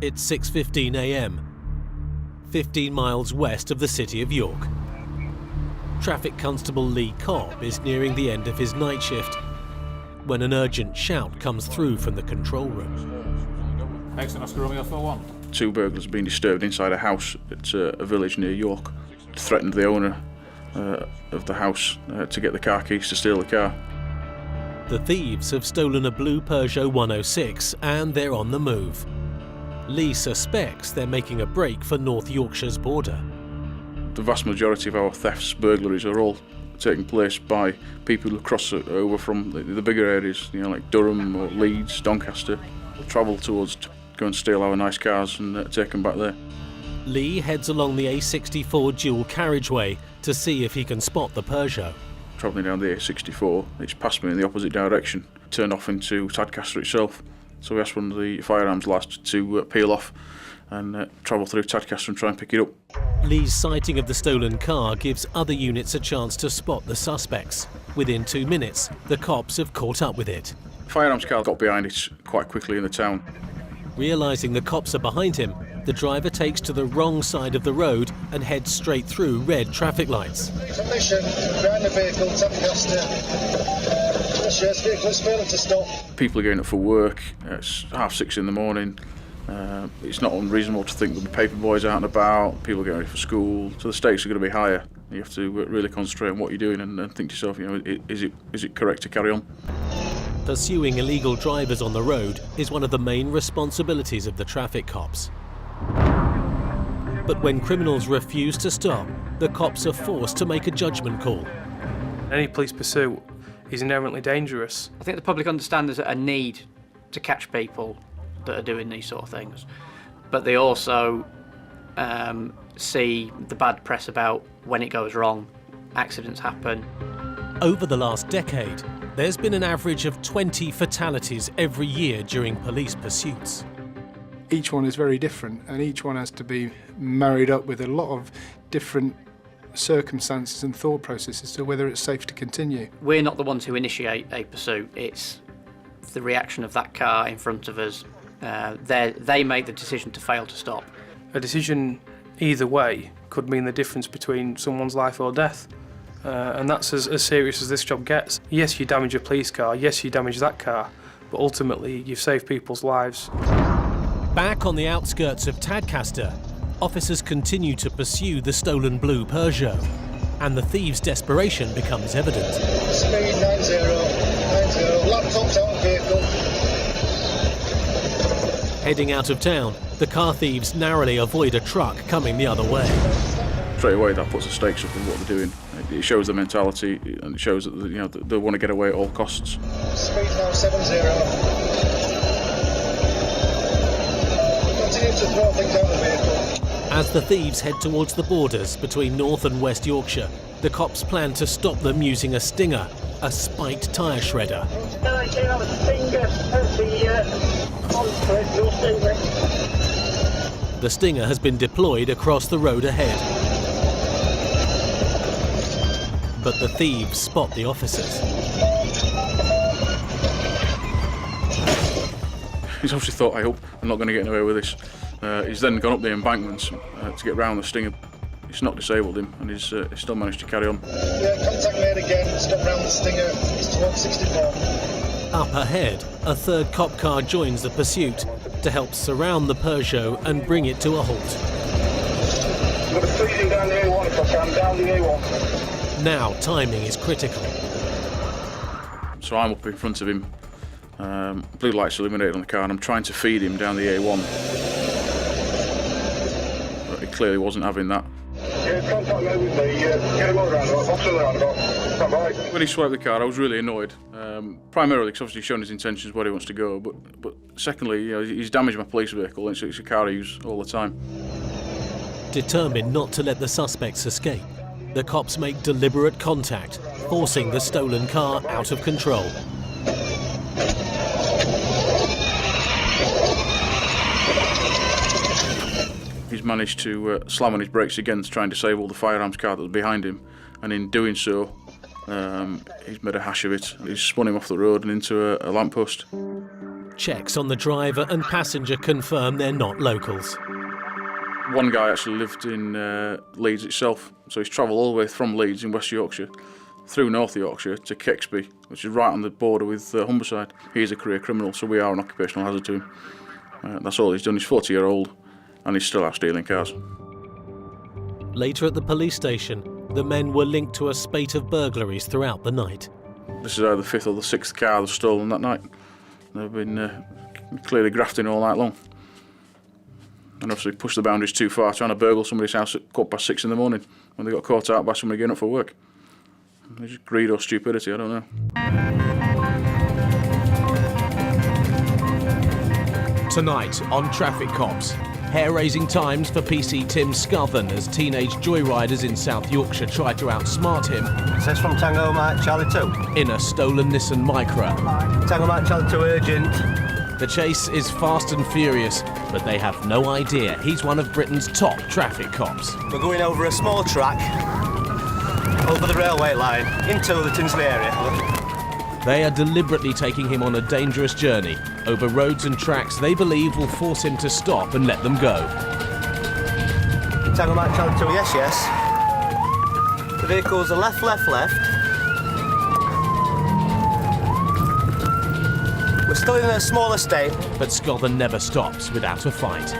It's 6:15 a.m, 15 miles west of the city of York. Traffic Constable Lee Cobb is nearing the end of his night shift when an urgent shout comes through from the control room. Excellent, Oscar Romeo 41. 2 burglars have been disturbed inside a house at a village near York. Threatened the owner of the house to get the car keys to steal the car. The thieves have stolen a blue Peugeot 106 and they're on the move. Lee suspects they're making a break for North Yorkshire's border. The vast majority of our thefts, burglaries, are all taking place by people who cross over from the bigger areas, like Durham or Leeds, Doncaster, travel towards to go and steal our nice cars and take them back there. Lee heads along the A64 dual carriageway to see if he can spot the Peugeot. Travelling down the A64, it's passed me in the opposite direction, turned off into Tadcaster itself. So we asked one of the firearms lads to peel off and travel through Tadcaster and try and pick it up. Lee's sighting of the stolen car gives other units a chance to spot the suspects. Within 2 minutes, the cops have caught up with it. The firearms car got behind it quite quickly in the town. Realising the cops are behind him, the driver takes to the wrong side of the road and heads straight through red traffic lights. Information behind the vehicle, Tadcaster. Yes, vehicle is failing to stop. People are getting up for work. It's 6:30 in the morning. It's not unreasonable to think there'll be paper boys out and about, people getting ready for school, so the stakes are going to be higher. You have to really concentrate on what you're doing and think to yourself, is it correct to carry on? Pursuing illegal drivers on the road is one of the main responsibilities of the traffic cops. But when criminals refuse to stop, the cops are forced to make a judgment call. Any police pursuit is inherently dangerous. I think the public understand there's a need to catch people that are doing these sort of things, but they also see the bad press about when it goes wrong, accidents happen. Over the last decade, there's been an average of 20 fatalities every year during police pursuits. Each one is very different, and each one has to be married up with a lot of different circumstances and thought processes to whether it's safe to continue. We're not the ones who initiate a pursuit, it's the reaction of that car in front of us. They make the decision to fail to stop. A decision either way could mean the difference between someone's life or death. And that's as serious as this job gets. Yes, you damage a police car, yes, you damage that car, but ultimately you've saved people's lives. Back on the outskirts of Tadcaster, officers continue to pursue the stolen blue Peugeot, and the thieves' desperation becomes evident. Speed 90, laptop's out of vehicle. Heading out of town, the car thieves narrowly avoid a truck coming the other way. Straight away that puts the stakes up in what they're doing. It shows the mentality and it shows that they want to get away at all costs. Speed now 70. Continue to throw things out of the vehicle. As the thieves head towards the borders between North and West Yorkshire, the cops plan to stop them using a stinger, a spiked tyre shredder. The stinger has been deployed across the road ahead. But the thieves spot the officers. He's obviously thought, I hope I'm not going to get away with this. He's then gone up the embankments to get round the stinger. It's not disabled him and he's still managed to carry on. Yeah, contact made again, stop round the stinger, it's towards 64. Up ahead, a third cop car joins the pursuit to help surround the Peugeot and bring it to a halt. I'm going to squeeze him down the A1 if I can, down the A1. Now timing is critical. So I'm up in front of him, blue lights illuminated on the car, and I'm trying to feed him down the A1. But he clearly wasn't having that. Yeah, contact me with me, get him on the roundabout, box on the roundabout. Stand by. When he swiped the car, I was really annoyed. Primarily because obviously he's shown his intentions where he wants to go, but secondly, he's damaged my police vehicle, and it's a car I use all the time. Determined not to let the suspects escape, the cops make deliberate contact, forcing the stolen car out of control. He's managed to slam on his brakes again to try and disable the firearms car that was behind him, and in doing so, he's made a hash of it. He's spun him off the road and into a lamppost. Checks on the driver and passenger confirm they're not locals. One guy actually lived in Leeds itself, so he's travelled all the way from Leeds in West Yorkshire through North Yorkshire to Kexby, which is right on the border with Humberside. He's a career criminal, so we are an occupational hazard to him. That's all he's done. He's 40-year-old and he's still out stealing cars. Later at the police station, the men were linked to a spate of burglaries throughout the night. This is either the fifth or the sixth car they've stolen that night. They've been clearly grafting all night long. And obviously pushed the boundaries too far, trying to burgle somebody's house at 6:15 in the morning when they got caught out by somebody getting up for work. It's just greed or stupidity, I don't know. Tonight on Traffic Cops, hair-raising times for PC Tim Scothern as teenage joyriders in South Yorkshire try to outsmart him Says from Tango Mike Charlie 2. in a stolen Nissan Micra. Tango Mike Charlie 2 urgent. The chase is fast and furious, but they have no idea he's one of Britain's top traffic cops. We're going over a small track, over the railway line, into the Tinsley area. They are deliberately taking him on a dangerous journey over roads and tracks they believe will force him to stop and let them go. Tango Mike Charlie 2, yes, yes. The vehicles are left. We're still in a small estate. But Scothern never stops without a fight.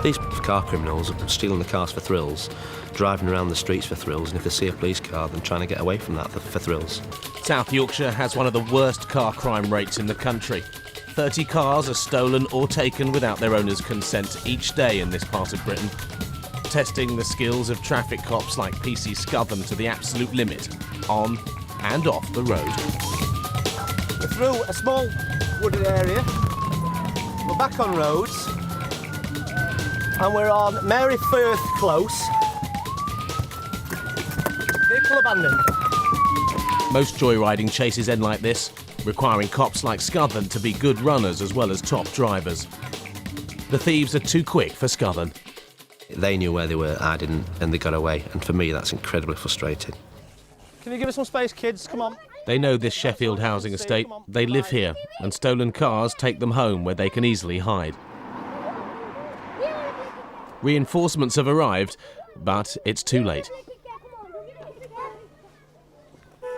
These car criminals are stealing the cars for thrills, driving around the streets for thrills, and if they see a police car, then trying to get away from that for thrills. South Yorkshire has one of the worst car crime rates in the country. 30 cars are stolen or taken without their owner's consent each day in this part of Britain. Testing the skills of traffic cops like PC Scothern to the absolute limit, on and off the road. We're through a small wooded area. We're back on roads. And we're on Mary Firth Close. Vehicle abandoned. Most joyriding chases end like this, requiring cops like Scothern to be good runners as well as top drivers. The thieves are too quick for Scothern. They knew where they were hiding and they got away, and for me that's incredibly frustrating. Can you give us some space, kids? Come on. They know this Sheffield housing estate, they live here, and stolen cars take them home where they can easily hide. Reinforcements have arrived, but it's too late.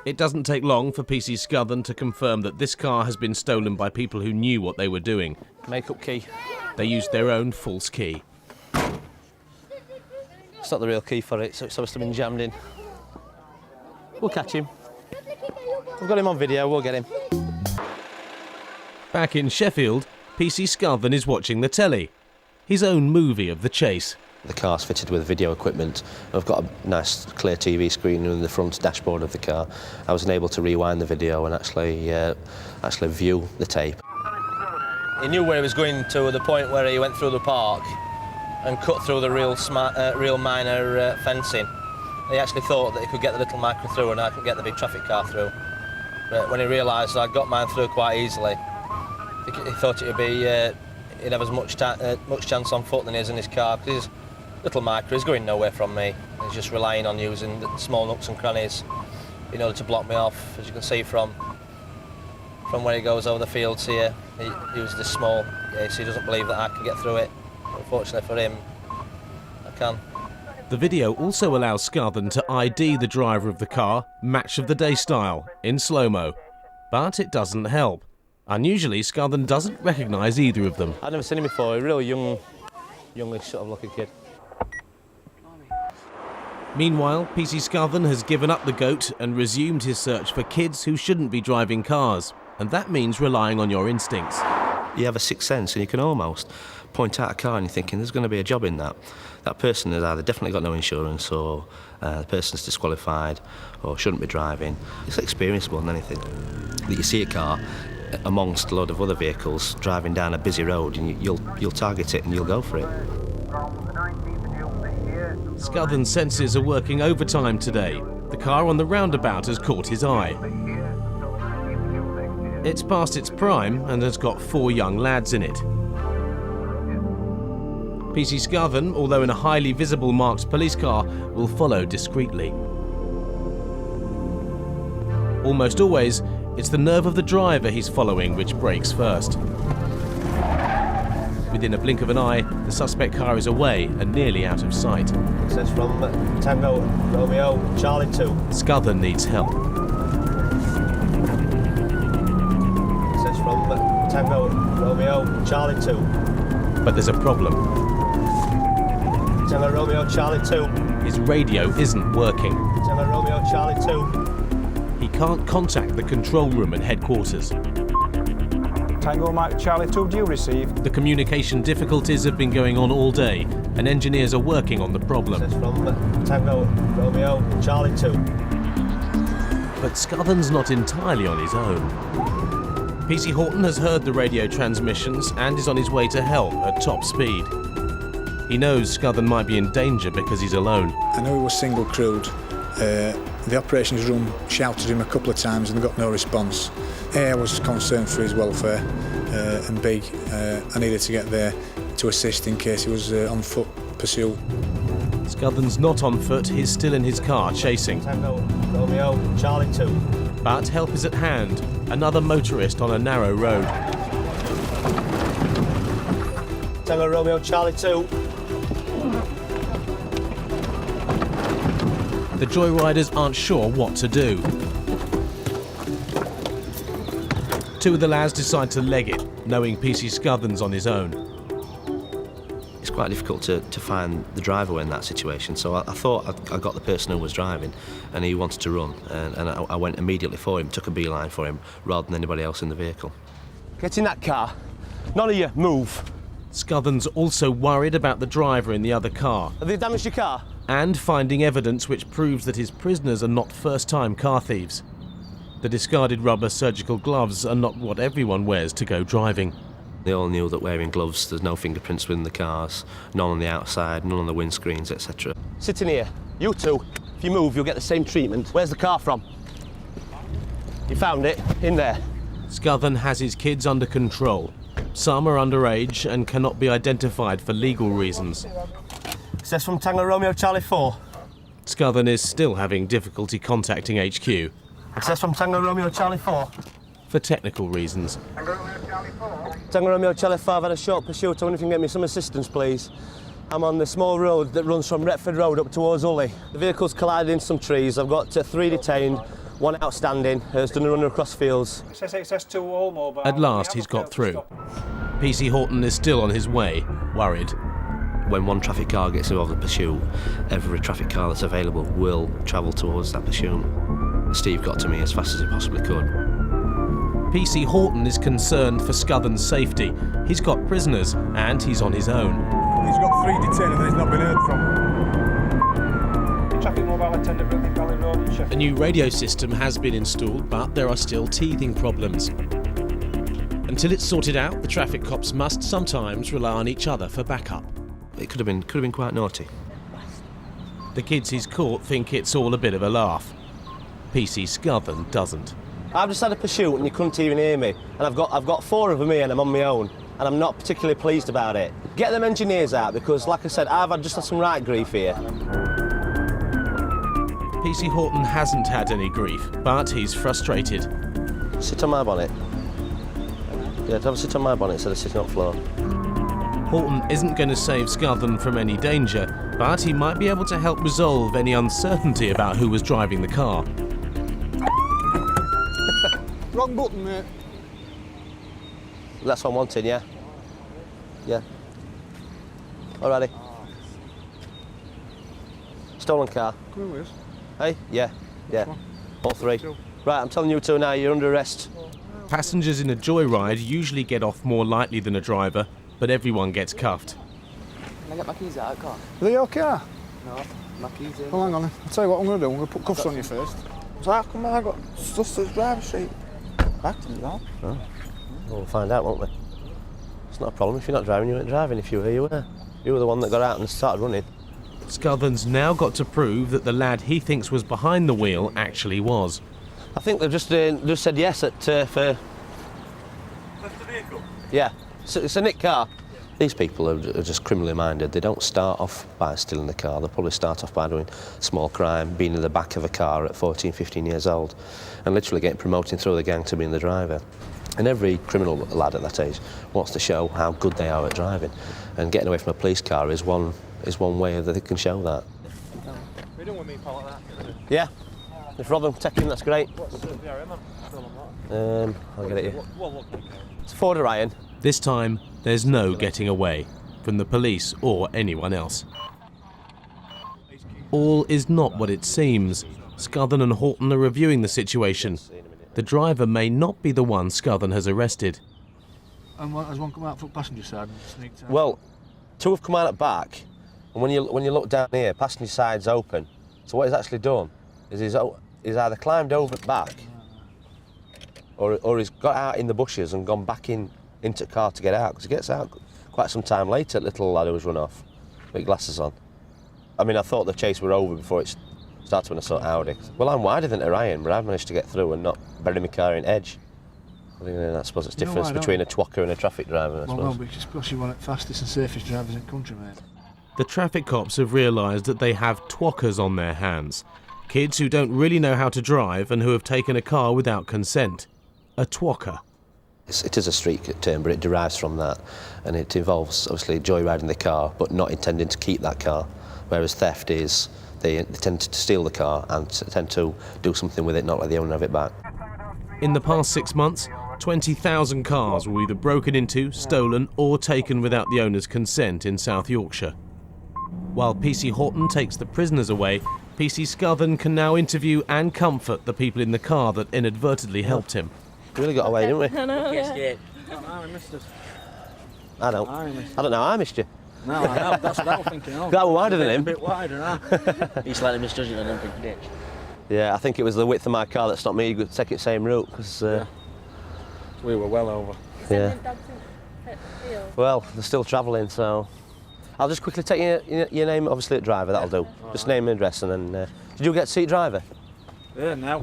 It doesn't take long for PC Scothern to confirm that this car has been stolen by people who knew what they were doing. Make-up key. They used their own false key. It's not the real key for it, so it's supposed to have been jammed in. We'll catch him. We've got him on video, we'll get him. Back in Sheffield, PC Scothern is watching the telly. His own movie of the chase. The car's fitted with video equipment. I've got a nice clear TV screen in the front dashboard of the car. I was able to rewind the video and actually view the tape. He knew where he was going to the point where he went through the park and cut through the real minor fencing. He actually thought that he could get the little micro through and I could get the big traffic car through. But when he realised I'd got mine through quite easily, he thought it'd be he'd have as much chance on foot than he is in his car, because his little micro is going nowhere from me. He's just relying on using the small nooks and crannies in order to block me off. As you can see from where he goes over the fields here, he uses this small gate, so he doesn't believe that I can get through it. Unfortunately for him, I can. The video also allows Scothern to ID the driver of the car, match of the day style, in slow-mo. But it doesn't help. Unusually, Scothern doesn't recognise either of them. I've never seen him before, a really youngish sort of looking kid. Meanwhile, PC Scothern has given up the goat and resumed his search for kids who shouldn't be driving cars. And that means relying on your instincts. You have a sixth sense and you can almost point out a car and you're thinking there's going to be a job in that. That person has either definitely got no insurance or the person's disqualified or shouldn't be driving. It's experience more than anything. That you see a car amongst a load of other vehicles driving down a busy road and you'll target it and you'll go for it. Scothern's senses are working overtime today. The car on the roundabout has caught his eye. It's past its prime and has got 4 young lads in it. PC Scothern, although in a highly visible marked police car, will follow discreetly. Almost always, It's the nerve of the driver he's following which breaks first. Within a blink of an eye, the suspect car is away and nearly out of sight. It says from Tango Romeo Charlie 2. Scuthan needs help. It says from Tango Romeo Charlie 2. But there's a problem. Tango Romeo Charlie 2. His radio isn't working. Tango Romeo Charlie 2. He can't contact the control room at headquarters. Tango Mike Charlie 2, do you receive? The communication difficulties have been going on all day, and engineers are working on the problem. It says from Tango Romeo Charlie 2. But Scuthan's not entirely on his own. PC Horton has heard the radio transmissions and is on his way to help at top speed. He knows Scuthan might be in danger because he's alone. I know he was single crewed. The operations room shouted him a couple of times and got no response. A, I was concerned for his welfare, and B, I needed to get there to assist in case he was on foot pursuit. Scuthan's not on foot, he's still in his car chasing. Tango Romeo Charlie 2. But help is at hand, another motorist on a narrow road. Tango Romeo Charlie 2. The joyriders aren't sure what to do. Two of the lads decide to leg it, knowing PC Scuthan's on his own. It's quite difficult to find the driver in that situation, so I thought I got the person who was driving and he wanted to run, and I went immediately for him, took a beeline for him, rather than anybody else in the vehicle. Get in that car. None of you move. Scuthan's also worried about the driver in the other car, Have they damaged your car? and finding evidence which proves that his prisoners are not first-time car thieves. The discarded rubber surgical gloves are not what everyone wears to go driving. They all knew that wearing gloves, there's no fingerprints within the cars, none on the outside, none on the windscreens, etc. Sit in here. You two. If you move, you'll get the same treatment. Where's the car from? You found it. In there. Scuthan has his kids under control. Some are underage and cannot be identified for legal reasons. It says from Tango Romeo Charlie 4. Scuthan is still having difficulty contacting HQ It says from Tango Romeo Charlie 4. for technical reasons. Tango Romeo Charlie 5 had a short pursuit. I wonder if you can get me some assistance, please. I'm on the small road that runs from Retford Road up towards Ulley. The vehicle's collided in some trees. I've got 3 detained, 1 outstanding, has done a run across fields. It says XS2 all mobile. At last he's got through. PC Horton is still on his way, worried. When one traffic car gets involved in a pursuit, every traffic car that's available will travel towards that pursuit. Steve got to me as fast as he possibly could. PC Horton is concerned for Scuthan's safety. He's got prisoners and he's on his own. He's got 3 detained and he's not been heard from. Traffic mobile attendant, Brooklyn Valley Road in Sheffield. A new radio system has been installed, but there are still teething problems. Until it's sorted out, the traffic cops must sometimes rely on each other for backup. It could have been quite naughty. The kids he's caught think it's all a bit of a laugh. PC Scuthan doesn't. I've just had a pursuit and you couldn't even hear me. And I've got 4 of them here and I'm on my own. And I'm not particularly pleased about it. Get them engineers out because, like I said, I've just had some right grief here. PC Horton hasn't had any grief, but he's frustrated. Sit on my bonnet. Yeah, have a sit on my bonnet instead of sitting on the floor. Horton isn't going to save Scuthan from any danger, but he might be able to help resolve any uncertainty about who was driving the car. Wrong button, mate. That's what I'm wanting, yeah? Yeah. Alrighty. Stolen car. Come on with us. Hey? Yeah. All 3. Right, I'm telling you 2 now, you're under arrest. Passengers in a joyride usually get off more lightly than a driver, but everyone gets cuffed. Can I get my keys out of the car? Are they okay? No, my keys in. Well, hang on then. I'll tell you what I'm going to do. I'm going to put cuffs on you first. So how come I got stuff to the driver's seat? Back to me, right? Oh. We'll find out, won't we? It's not a problem. If you're not driving, you ain't driving. If you were, you were. You were the one that got out and started running. Scuthan's now got to prove that the lad he thinks was behind the wheel actually was. I think they've just said yes for... Left the vehicle? Yeah. It's a nicked car. These people are just criminally minded. They don't start off by stealing the car. They'll probably start off by doing small crime, being in the back of a car at 14, 15 years old, and literally getting promoted through the gang to being the driver. And every criminal lad at that age wants to show how good they are at driving, and getting away from a police car is one way that they can show that. We don't want me part of that. Yeah, if rob them, take him, that's great. What's the BRM? I'll get it here. It's Ford Orion. This time, there's no getting away from the police or anyone else. All is not what it seems. Scuthan and Horton are reviewing the situation. The driver may not be the one Scuthan has arrested. And has one come out for passenger side and sneaked out? Well, two have come out at back, and when you look down here, passenger side's open. So what he's actually done is he's either climbed over the back, or he's got out in the bushes and gone back into the car to get out, because he gets out quite some time later, little lad who was run off, with glasses on. I mean, I thought the chase were over before it started when I saw Audi. Well, I'm wider than Orion, but I've managed to get through and not bury my car in edge. I suppose it's difference between a twalker and a traffic driver, I suppose. Well, no, because you're one of the fastest and safest drivers in the country, mate. The traffic cops have realised that they have twockers on their hands. Kids who don't really know how to drive and who have taken a car without consent. A twocker. It is a street term, but it derives from that, and it involves obviously joyriding the car but not intending to keep that car, whereas theft is they tend to steal the car and tend to do something with it, not let the owner have it back. In the past 6 months, 20,000 cars were either broken into, stolen or taken without the owner's consent in South Yorkshire. While PC Horton takes the prisoners away, PC Scuthan can now interview and comfort the people in the car that inadvertently helped him. We really got away, didn't we? I know, yeah. I don't know, I missed you. No, I know, that's what I was thinking of. That was wider than him. A bit wider, huh? He's slightly misjudging, I don't think he did. Yeah, I think it was the width of my car that stopped me taking the same route, because... We were well over. Yeah. Well, they're still travelling, so... I'll just quickly take your name, obviously, at driver, that'll do. Just name and address, and then... Did you get seat driver? Yeah, now.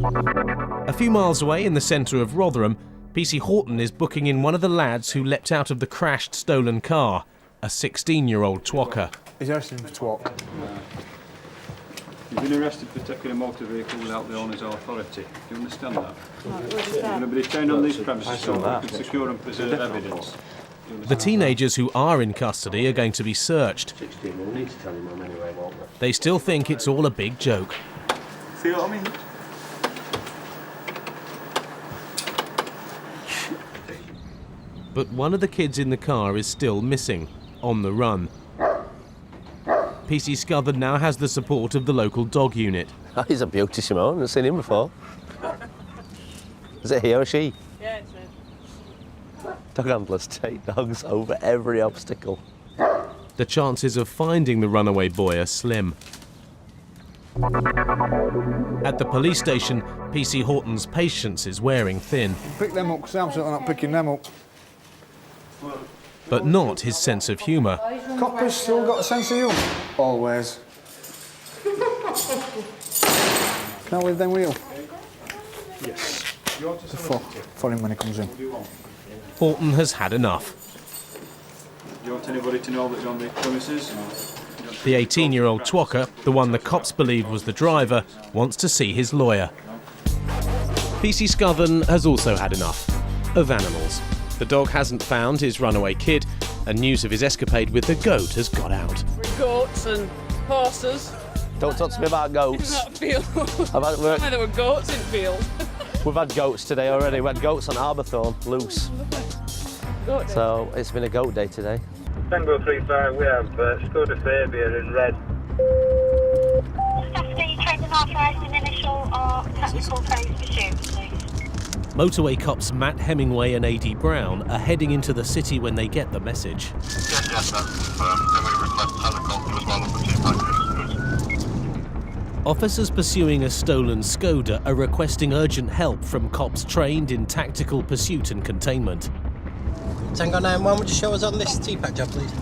A few miles away in the centre of Rotherham, PC Horton is booking in one of the lads who leapt out of the crashed stolen car, a 16-year-old twocker. He's arrested for twalk. You've been arrested for taking a motor vehicle without the owner's authority. Do you understand that? You're going to be detained on these premises so we can secure and preserve evidence. The teenagers who are in custody are going to be searched. They still think it's all a big joke. See what I mean? But one of the kids in the car is still missing, on the run. PC Scuthan now has the support of the local dog unit. Oh, he's a beauty, Simone. I've never seen him before. Is it he or she? Yeah, it's me. Dog handlers take dogs over every obstacle. The chances of finding the runaway boy are slim. At the police station, PC Horton's patience is wearing thin. Pick them up, because I'm certainly not picking them up. But not his sense of humour. Coppers still got a sense of humour. Always. Can I leave them wheel? Yes. For him when he comes in. Horton has had enough. Do you want anybody to know that you're on the premises? The 18-year-old twocker, the one the cops believe was the driver, wants to see his lawyer. PC Scuthan has also had enough of animals. The dog hasn't found his runaway kid, and news of his escapade with the goat has got out. Goats and horses. Don't talk to me about goats. Not field. There were goats in field. We've had goats today already. We had goats on Arborthorne, loose. So it's been a goat day today. Tango 35, we have Skoda Fabia in red. Saturday, trained and authorised in initial or tactical phase pursuit, please. Motorway cops Matt Hemingway and AD Brown are heading into the city when they get the message. Yes, that's confirmed. Then we request helicopter as well as the two packages. Officers pursuing a stolen Skoda are requesting urgent help from cops trained in tactical pursuit and containment. Tango 9-1, would you show us on this T-Pack job, please?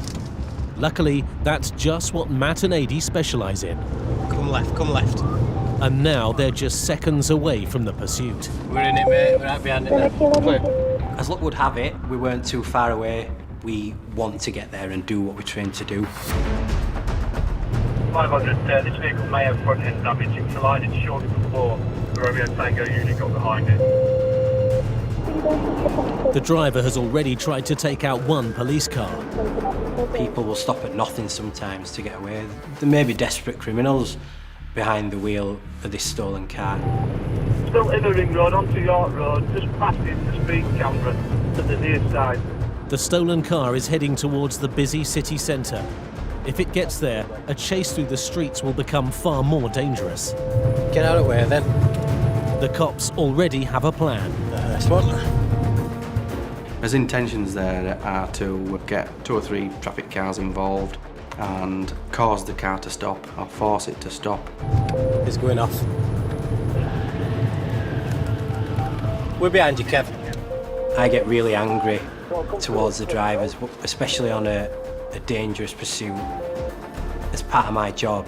Luckily, that's just what Matt and AD specialise in. Come left, come left. And now they're just seconds away from the pursuit. We're in it, mate. We're right behind it now. As luck would have it, we weren't too far away We want to get there and do what we're trained to do. 500, this vehicle may have front end damage. It collided shortly before the Romeo Tango unit got behind it. The driver has already tried to take out one police car. People will stop at nothing sometimes to get away. There may be desperate criminals behind the wheel of this stolen car. Still in the ring road onto York Road, just passing the speed camera to the near side. The stolen car is heading towards the busy city centre. If it gets there, a chase through the streets will become far more dangerous. Get out of the way then. The cops already have a plan. Nice one. His intentions there are to get 2 or 3 traffic cars involved and cause the car to stop or force it to stop. It's going off. We're behind you, Kev. I get really angry towards the drivers, especially on a dangerous pursuit. As part of my job,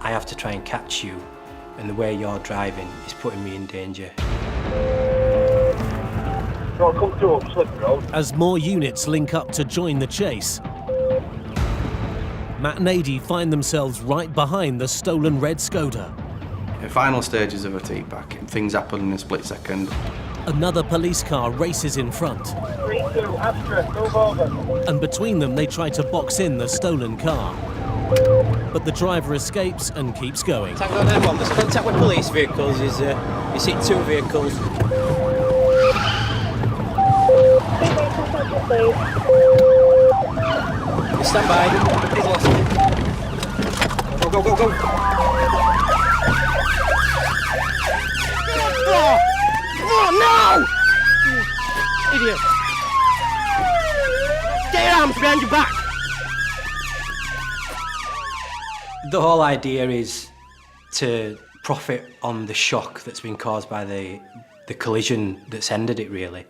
I have to try and catch you, and the way you're driving is putting me in danger. As more units link up to join the chase, Matt and Adi find themselves right behind the stolen red Skoda. The final stages of a T-pack, things happen in a split second. Another police car races in front. 3-2, Astra, move over. And between them they try to box in the stolen car. But the driver escapes and keeps going. Tango 9-1, there's contact with police vehicles. He's hit 2 vehicles. Stand by. He's lost it. Go, go, go, go. Oh, no! Idiot. Get your arms behind your back. The whole idea is to profit on the shock that's been caused by the collision that's ended it, really.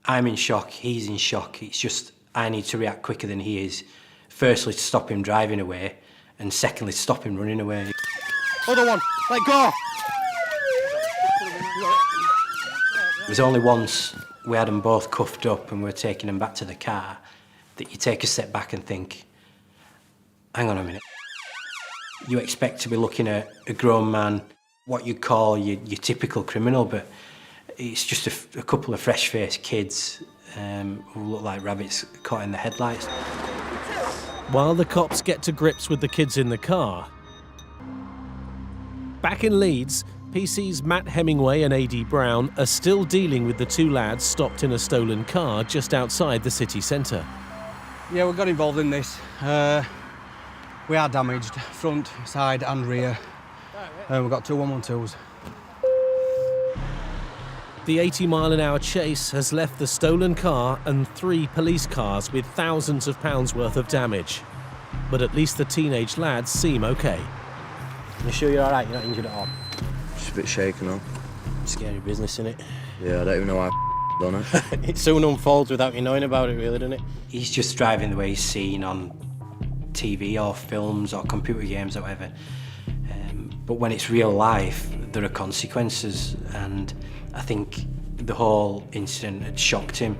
I'm in shock, he's in shock. It's just I need to react quicker than he is. Firstly, to stop him driving away, and secondly, to stop him running away. Other one, let go. It was only once we had them both cuffed up and we were taking them back to the car that you take a step back and think, hang on a minute. You expect to be looking at a grown man, what you'd call your typical criminal, but it's just a couple of fresh-faced kids who look like rabbits caught in the headlights. While the cops get to grips with the kids in the car, back in Leeds, PC's Matt Hemingway and A.D. Brown are still dealing with the 2 lads stopped in a stolen car just outside the city centre. Yeah, we got involved in this. We are damaged, front, side and rear. We've got 2 112s. The 80-mile-an-hour chase has left the stolen car and 3 police cars with thousands of pounds worth of damage. But at least the teenage lads seem okay. You sure you're all right? You're not injured at all? Just a bit shaken up. Scary business, innit? Yeah, I don't even know why I done it. It soon unfolds without you knowing about it, really, doesn't it? He's just driving the way he's seen on TV or films or computer games or whatever. But when it's real life, there are consequences, and I think the whole incident had shocked him.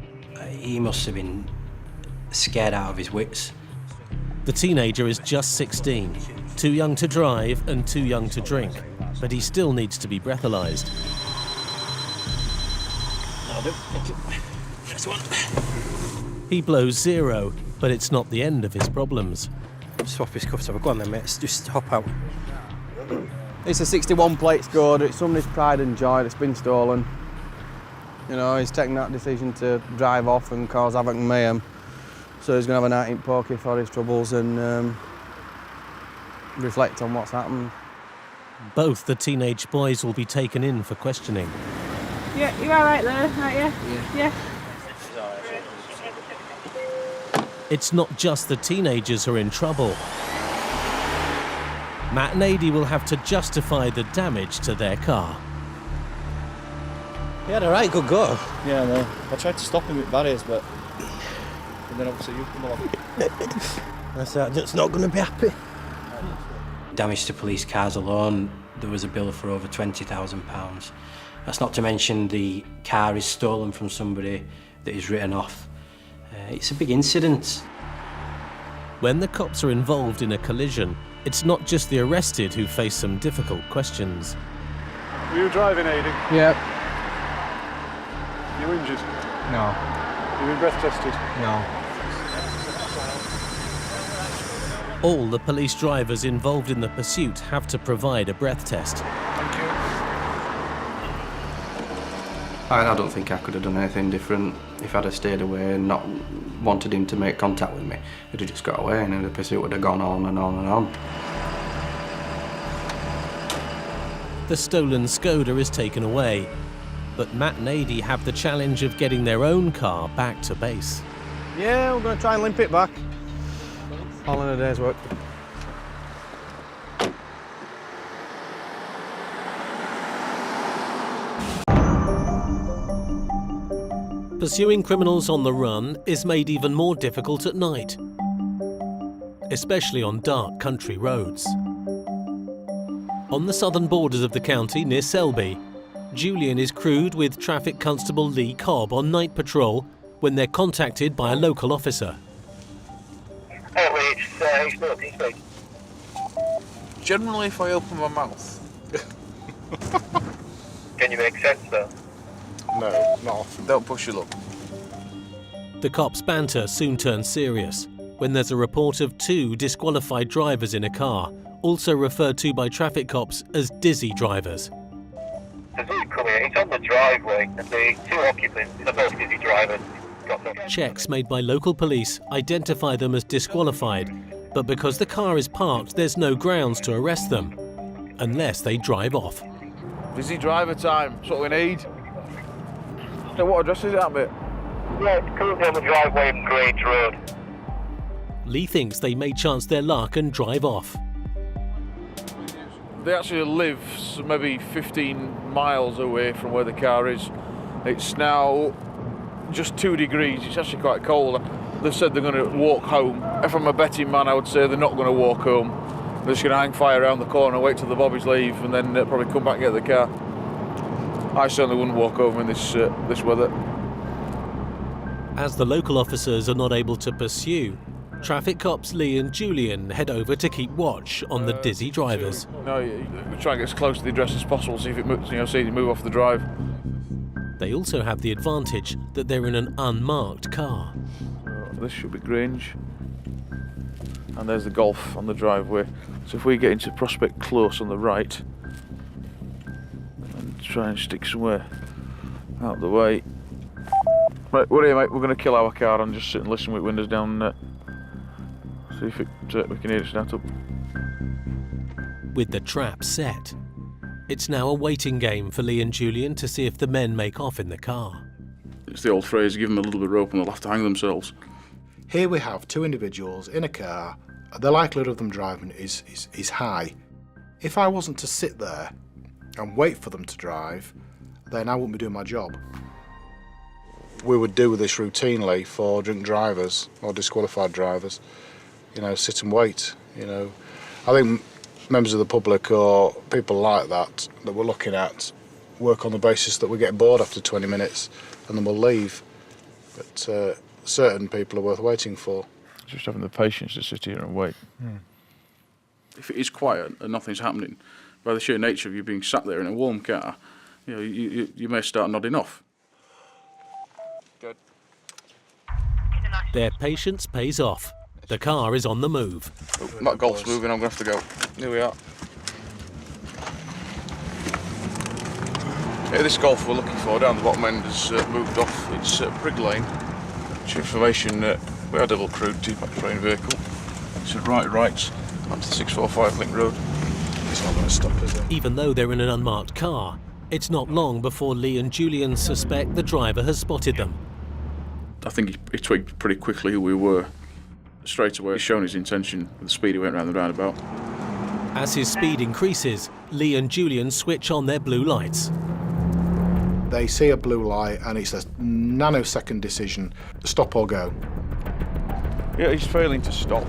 He must have been scared out of his wits. The teenager is just 16, too young to drive and too young to drink, but he still needs to be breathalyzed. That'll do. Thank you. First one. He blows 0, but it's not the end of his problems. Swap his cuffs over. Go on then, mate. Just hop out. It's a 61 plate Skoda. It's somebody's pride and joy that's been stolen. You know, he's taken that decision to drive off and cause havoc and mayhem. So he's going to have a night in poker for his troubles and reflect on what's happened. Both the teenage boys will be taken in for questioning. Yeah, you're all right there, aren't you? Yeah. It's not just the teenagers who are in trouble. Matt and Adi will have to justify the damage to their car. He had a right good go. Yeah, I know. I tried to stop him with barriers, but... And then obviously you come along. I said, it's not going to be happy. Damage to police cars alone, there was a bill for over £20,000. That's not to mention the car is stolen from somebody that is written off. It's a big incident. When the cops are involved in a collision, it's not just the arrested who face some difficult questions. Were you driving, Aidan? Yeah. You injured? No. You been breath tested? No. All the police drivers involved in the pursuit have to provide a breath test. I don't think I could have done anything different if I'd have stayed away and not wanted him to make contact with me. He'd have just got away and the pursuit would have gone on and on and on. The stolen Skoda is taken away, but Matt and Adi have the challenge of getting their own car back to base. Yeah, we're going to try and limp it back. All in a day's work. Pursuing criminals on the run is made even more difficult at night, especially on dark country roads. On the southern borders of the county near Selby, Julian is crewed with Traffic Constable Lee Cobb on night patrol when they're contacted by a local officer. Hey, Lee, it's Bill. Can you speak? Generally, if I open my mouth. Can you make sense, though? No, not often. Don't push your luck. The cops' banter soon turns serious when there's a report of 2 disqualified drivers in a car, also referred to by traffic cops as dizzy drivers. There's a come here, it's on the driveway, and the 2 occupants, they're both dizzy drivers. Checks made by local police identify them as disqualified, but because the car is parked, there's no grounds to arrest them, unless they drive off. Busy driver time, that's what we need. So what address is that bit? Yeah, it's currently on the driveway of Grange Road. Lee thinks they may chance their luck and drive off. They actually live maybe 15 miles away from where the car is. It's now just 2 degrees, it's actually quite cold. They've said they're going to walk home. If I'm a betting man, I would say they're not going to walk home. They're just going to hang fire around the corner, wait till the bobbies leave, and then probably come back and get the car. I certainly wouldn't walk home in this weather. As the local officers are not able to pursue, traffic cops Lee and Julian head over to keep watch on the dizzy drivers. No, we try and get as close to the address as possible, see if it moves, see it move off the drive. They also have the advantage that they're in an unmarked car. This should be Grange, and there's the Golf on the driveway. So if we get into Prospect Close on the right, and try and stick somewhere out the way. Right, we're here, mate. We're going to kill our car and just sit and listen with windows down. See if we can hear it start up. With the trap set, it's now a waiting game for Lee and Julian to see if the men make off in the car. It's the old phrase, give them a little bit of rope and they'll have to hang themselves. Here we have 2 individuals in a car. The likelihood of them driving is high. If I wasn't to sit there and wait for them to drive, then I wouldn't be doing my job. We would do this routinely for drink drivers or disqualified drivers. Sit and wait. I think members of the public or people like that we're looking at work on the basis that we get bored after 20 minutes and then we'll leave. But certain people are worth waiting for. Just having the patience to sit here and wait. If it is quiet and nothing's happening, by the sheer nature of you being sat there in a warm car, you may start nodding off. Good. Their patience pays off. The car is on the move. Oh, that Golf's moving, I'm going to have to go. Here we are. Yeah, this Golf we're looking for down the bottom end has moved off. It's Brig Lane. For information, we are double crewed T-Pack train vehicle. It's a right onto the 645 Link Road. It's not going to stop, is it? Even though they're in an unmarked car, it's not long before Lee and Julian suspect the driver has spotted them. I think he twigged pretty quickly who we were. Straight away, he's shown his intention with the speed he went round the roundabout. As his speed increases, Lee and Julian switch on their blue lights. They see a blue light and it's a nanosecond decision, stop or go. Yeah, he's failing to stop.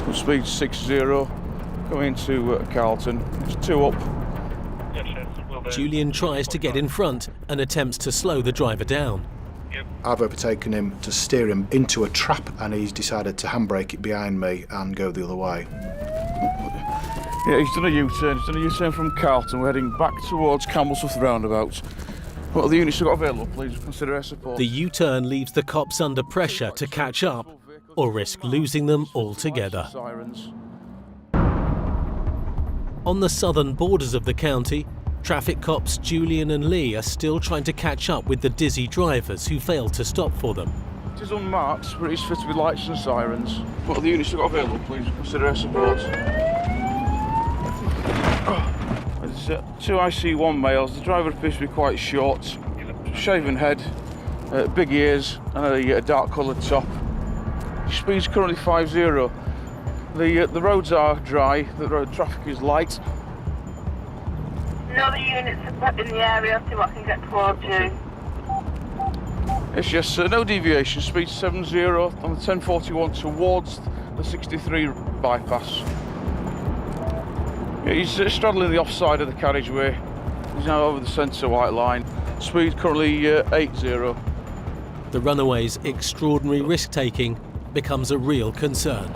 Full speed 60, going into Carlton. It's 2 up. Julian tries to get in front and attempts to slow the driver down. I've overtaken him to steer him into a trap, and he's decided to handbrake it behind me and go the other way. Yeah, he's done a U-turn. He's done a U-turn from Carlton. We're heading back towards Campbellsworth roundabout. What are the units we've got available, please? Consider air support. The U-turn leaves the cops under pressure to catch up or risk losing them altogether. Sirens. On the southern borders of the county, traffic cops Julian and Lee are still trying to catch up with the dizzy drivers who failed to stop for them. It is unmarked, but it is fitted with lights and sirens. What are the units we've got available, please? Consider air support. It's 2 IC1 males. The driver appears to be quite short, shaven head, big ears, and a dark coloured top. Speed's currently 50. The roads are dry. The road traffic is light. No other units are in the area, see what I can get towards you. Yes, no deviation. Speed 70 on the 1041 towards the 63 bypass. Yeah, he's straddling the offside of the carriageway. He's now over the centre white line. Speed currently 80. The runaway's extraordinary risk-taking becomes a real concern.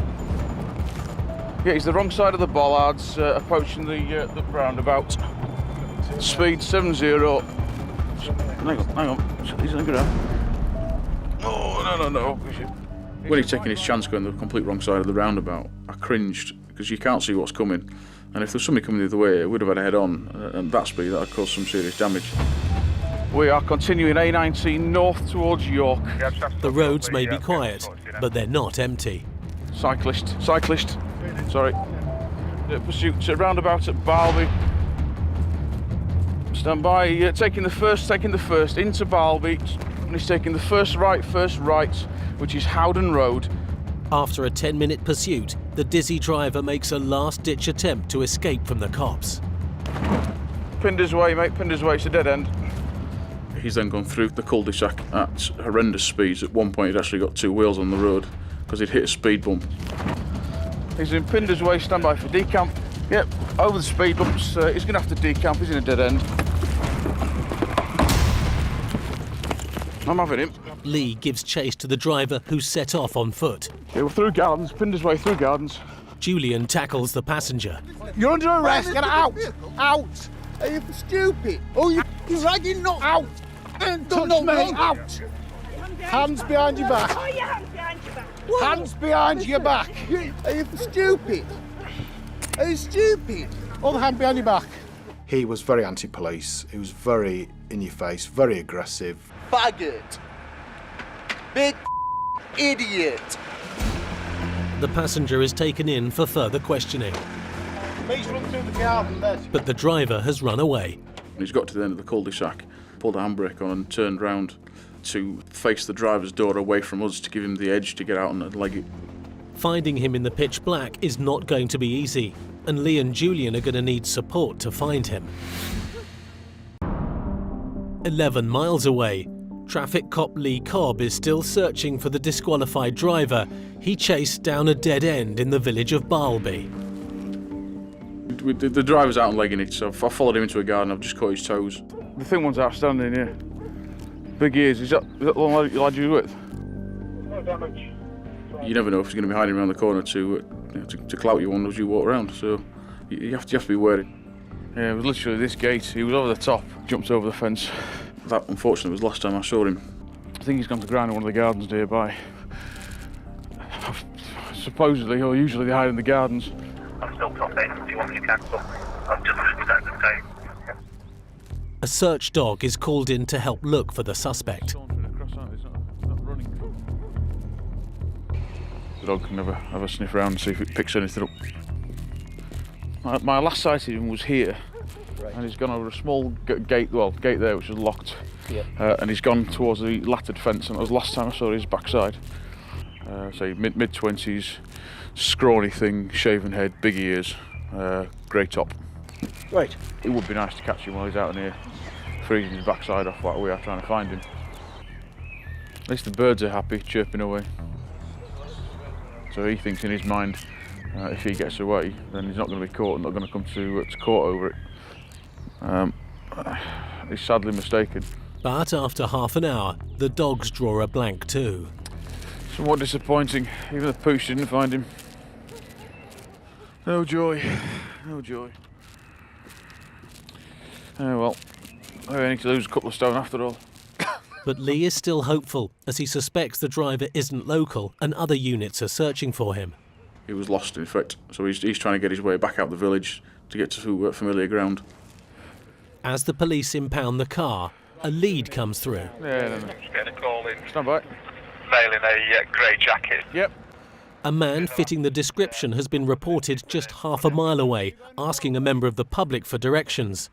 Yeah, he's the wrong side of the bollards, approaching the roundabout. Speed 70. Hang on. He's on the ground. No. When he's taking his chance going the complete wrong side of the roundabout, I cringed because you can't see what's coming. And if there's somebody coming the other way, it would have had a head-on, and that speed, that would cause some serious damage. We are continuing A19 north towards York. The roads may be quiet, but they're not empty. Cyclist, sorry. Pursuit roundabout at Balby. Stand by, taking the first into Balby, and he's taking the first right, which is Howden Road. After a 10-minute pursuit, the dizzy driver makes a last-ditch attempt to escape from the cops. Pinder's Way, mate, Pinder's Way, it's a dead end. He's then gone through the cul-de-sac at horrendous speeds. At one point he'd actually got 2 wheels on the road because he'd hit a speed bump. He's in Pinder's Way, stand by for decamp. Yep, over the speed bumps, he's going to have to decamp, he's in a dead end. I'm having him. Lee gives chase to the driver who set off on foot. Yeah, we're through Gardens, Pinder's Way through Gardens. Julian tackles the passenger. You're under arrest, get out! Out! Are you stupid? Oh, you're ragging not out! Touch me, out! Hands behind your back. Oh, your hands behind your back. Hands behind your back. Are you stupid? Are you stupid? Other hand behind your back. He was very anti-police. He was very in your face, very aggressive. Faggot. Big idiot. The passenger is taken in for further questioning. Please run through the garden, but the driver has run away. He's got to the end of the cul-de-sac, pulled a handbrake on and turned round to face the driver's door away from us to give him the edge to get out and leg it. Finding him in the pitch black is not going to be easy, and Lee and Julian are going to need support to find him. 11 miles away, traffic cop Lee Cobb is still searching for the disqualified driver he chased down a dead end in the village of Balby. The driver's out and legging it, so I followed him into a garden. I've just caught his toes. The thing one's outstanding here. Big ears. Is that the lad you were with? No damage. You never know if he's going to be hiding around the corner to clout you on as you walk around. So you have to be wary. Yeah, it was literally this gate. He was over the top, jumped over the fence. That, unfortunately, was the last time I saw him. I think he's gone to ground in one of the gardens nearby. Supposedly, or usually, they hide in the gardens. I'm still top 8. Do you want me to cancel? I'm just at the tape. A search dog is called in to help look for the suspect. The dog can have a sniff around and see if it picks anything up. My last sight of him was here, and he's gone over a small gate there which is locked, and he's gone towards the lattered fence, and that was the last time I saw his backside. Say mid-20s, scrawny thing, shaven head, big ears, grey top. Right. It would be nice to catch him while he's out in here, freezing his backside off like we are trying to find him. At least the birds are happy, chirping away. So he thinks in his mind, if he gets away, then he's not going to be caught and not going to come to court over it. He's sadly mistaken. But after half an hour, the dogs draw a blank too. Somewhat disappointing. Even the pooch didn't find him. No joy. No joy. Oh well. I only need to lose a couple of stone after all. But Lee is still hopeful, as he suspects the driver isn't local and other units are searching for him. He was lost, in fact, so he's trying to get his way back out the village to get to familiar ground. As the police impound the car, a lead comes through. Yeah, Just getting a call in. Stand by. Male in a grey jacket. Yep. A man fitting the description has been reported just half a mile away, asking a member of the public for directions.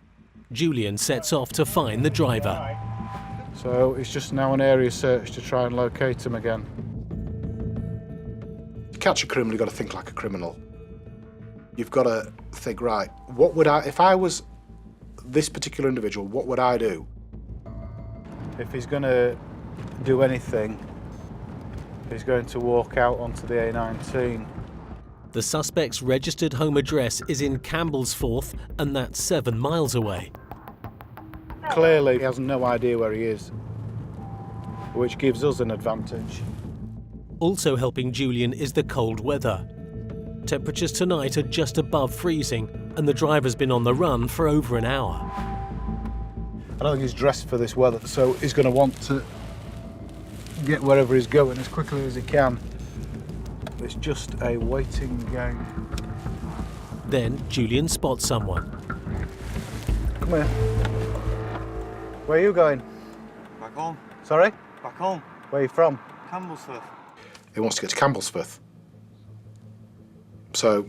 Julian sets off to find the driver. So it's just now an area search to try and locate him again. To catch a criminal, you've got to think like a criminal. You've got to think, right, what would I, if I was this particular individual, what would I do? If he's going to do anything, he's going to walk out onto the A19. The suspect's registered home address is in Campbellsforth, and that's 7 miles away. Clearly, he has no idea where he is, which gives us an advantage. Also helping Julian is the cold weather. Temperatures tonight are just above freezing, and the driver's been on the run for over an hour. I don't think he's dressed for this weather, so he's going to want to get wherever he's going as quickly as he can. It's just a waiting game. Then Julian spots someone. Come here. Where are you going? Back home. Sorry? Back home. Where are you from? Campbellsforth. He wants to get to Campbellsforth. So,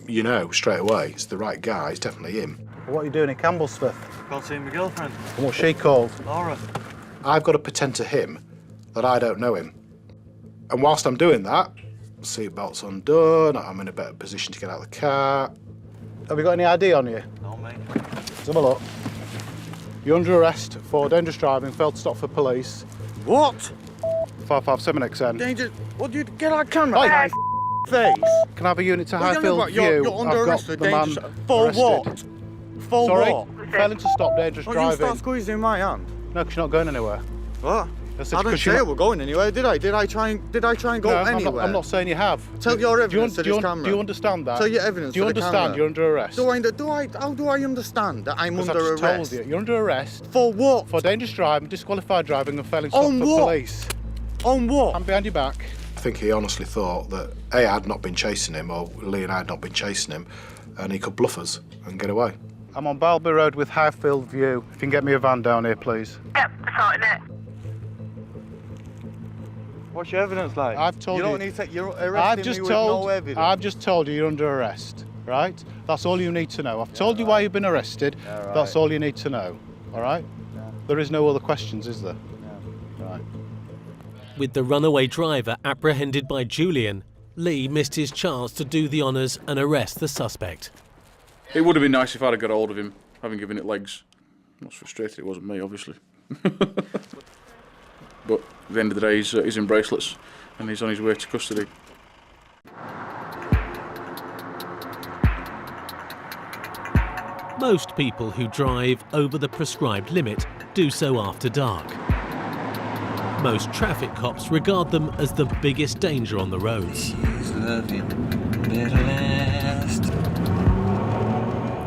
you know straight away, it's the right guy, it's definitely him. What are you doing in Campbellsforth? Gone to see my girlfriend. And what's she called? Laura. I've got to pretend to him that I don't know him. And whilst I'm doing that, seatbelt's undone, I'm in a better position to get out of the car. Have you got any ID on you? No, mate. Let's have a look. You're under arrest for dangerous driving, failed to stop for police. What? 557XN. Danger. What do you get our camera? Oi. My face. Can I have a unit to What are you Highfield on about? View? You're under I've arrest got for the man dangerous. For arrested. what? For Sorry? what? Failing to stop dangerous You driving. start squeezing my hand. No, because you're not going anywhere. What? I I didn't say we're going anywhere, did I? Did I try and go No, anywhere? I'm not saying you have. Tell your evidence to do this you, camera. Do you understand that? Tell your evidence Do you to the understand camera. you're under arrest? How do I understand that I'm Because under I've just arrest? told you, you're under arrest. For what? For dangerous driving, disqualified driving and failing to stop On for what? police. On what? I'm behind your back. I think he honestly thought that A, I'd not been chasing him, or Lee and I had not been chasing him, and he could bluff us and get away. I'm on Balby Road with Highfield View. If you can get me a van down here, please. Yep, sorting it. What's your evidence like? I've told you. You don't need to. You're arresting me with no evidence. I've just told you you're under arrest, right? That's all you need to know. I've told you why you've been arrested. Yeah, right. That's all you need to know, all right? Yeah. There is no other questions, is there? Yeah. Right. With the runaway driver apprehended by Julian, Lee missed his chance to do the honours and arrest the suspect. It would have been nice if I'd have got hold of him, having given it legs. I was frustrated, it wasn't me, obviously. But at the end of the day, he's in bracelets and he's on his way to custody. Most people who drive over the prescribed limit do so after dark. Most traffic cops regard them as the biggest danger on the roads.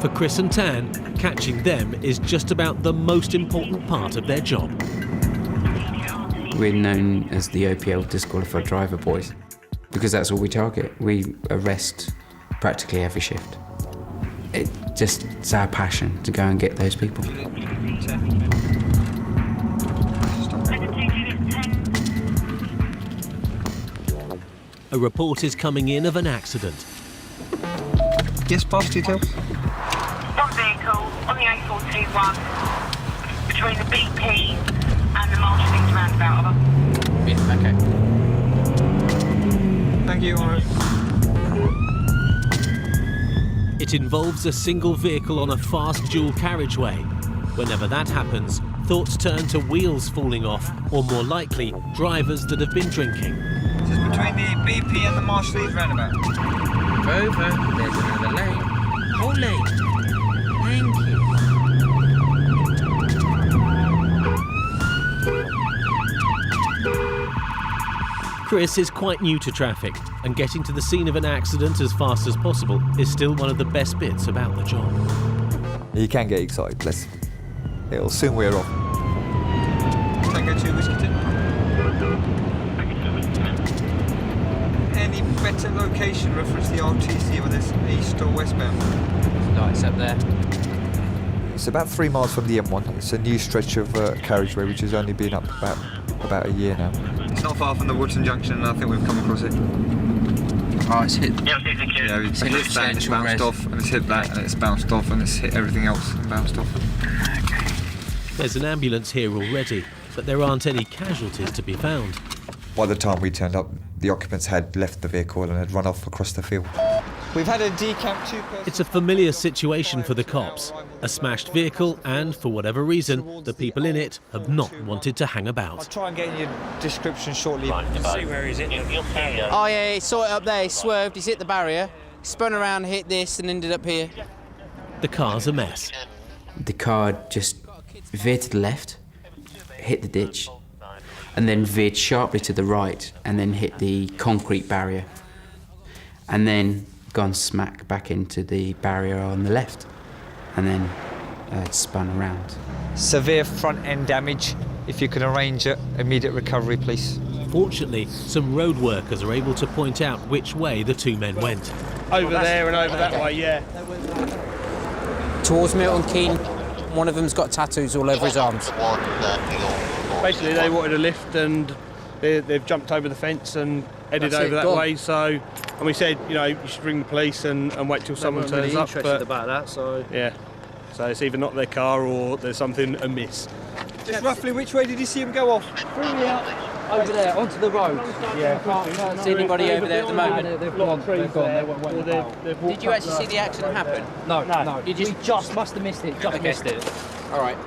For Chris and Tan, catching them is just about the most important part of their job. We're known as the OPL disqualified driver boys because that's all we target. We arrest practically every shift. It's our passion to go and get those people. A report is coming in of an accident. Yes, pass details. One vehicle on the A421 between the BP and the Marshallings roundabout. Yeah, okay. Thank you, alright. It involves a single vehicle on a fast dual carriageway. Whenever that happens, thoughts turn to wheels falling off, or more likely, drivers that have been drinking. This is between the BP and the Marshallings roundabout. Over, there's another lane. Whole lane. Thank you. Chris is quite new to traffic, and getting to the scene of an accident as fast as possible is still one of the best bits about the job. You can get excited, bless. It'll soon wear off. Tango 2 Whiskey 10. Any better location reference the RTC, whether it's east or westbound? No, it's up there. It's about 3 miles from the M1. It's a new stretch of carriageway which has only been up about a year now. It's not far from the Woodson Junction, and I think we've come across it. Oh, it's hit. Yeah, it's hit that and it's bounced off, and it's hit that and it's bounced off, and it's hit everything else and bounced off. There's an ambulance here already, but there aren't any casualties to be found. By the time we turned up, the occupants had left the vehicle and had run off across the field. We've had a decamp 2 person. It's a familiar situation for the cops. A smashed vehicle and, for whatever reason, the people in it have not wanted to hang I'll about. try and get in your description shortly. See where he's hit. Oh yeah, he saw it up there, he swerved, he's hit the barrier, spun around, hit this and ended up here. The car's a mess. The car just veered to the left, hit the ditch, and then veered sharply to the right, and then hit the concrete barrier, and then gone smack back into the barrier on the left, and then spun around. Severe front end damage. If you can arrange immediate recovery, please. Fortunately, some road workers are able to point out which way the two men went. Over there and over that way, yeah. Towards Milton Keynes, one of them's got tattoos all over his arms. Basically, they wanted a lift and they've jumped over the fence and headed over that way. So, and we said, you know, you should ring the police and wait till someone turns up. Interested about that, so yeah, so it's either not their car or there's something amiss. Just roughly, which way did you see him go off? Over there, onto the road. Yeah. Can't see anybody over there at the moment. They've gone. Did you actually see the accident happen? no. You We just must have missed it. Just missed it. All right.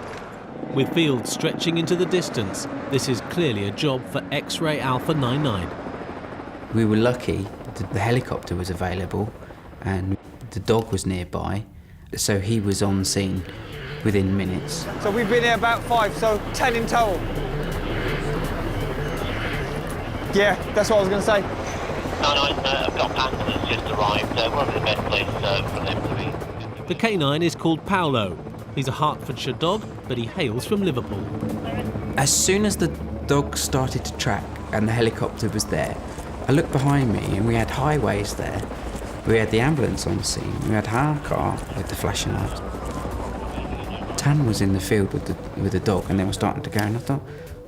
With fields stretching into the distance, this is clearly a job for X-Ray Alpha 99. We were lucky that the helicopter was available and the dog was nearby, so he was on scene within minutes. So we've been here about 5, so 10 in total. Yeah, that's what I was going to say. No, I've got a panther that's just arrived. We're in the best place for them to be. The canine is called Paolo. He's a Hertfordshire dog, but he hails from Liverpool. As soon as the dog started to track and the helicopter was there, I looked behind me and we had highways there. We had the ambulance on scene. We had our car with the flashing lights. Tan was in the field with the dog and they were starting to go, and I thought,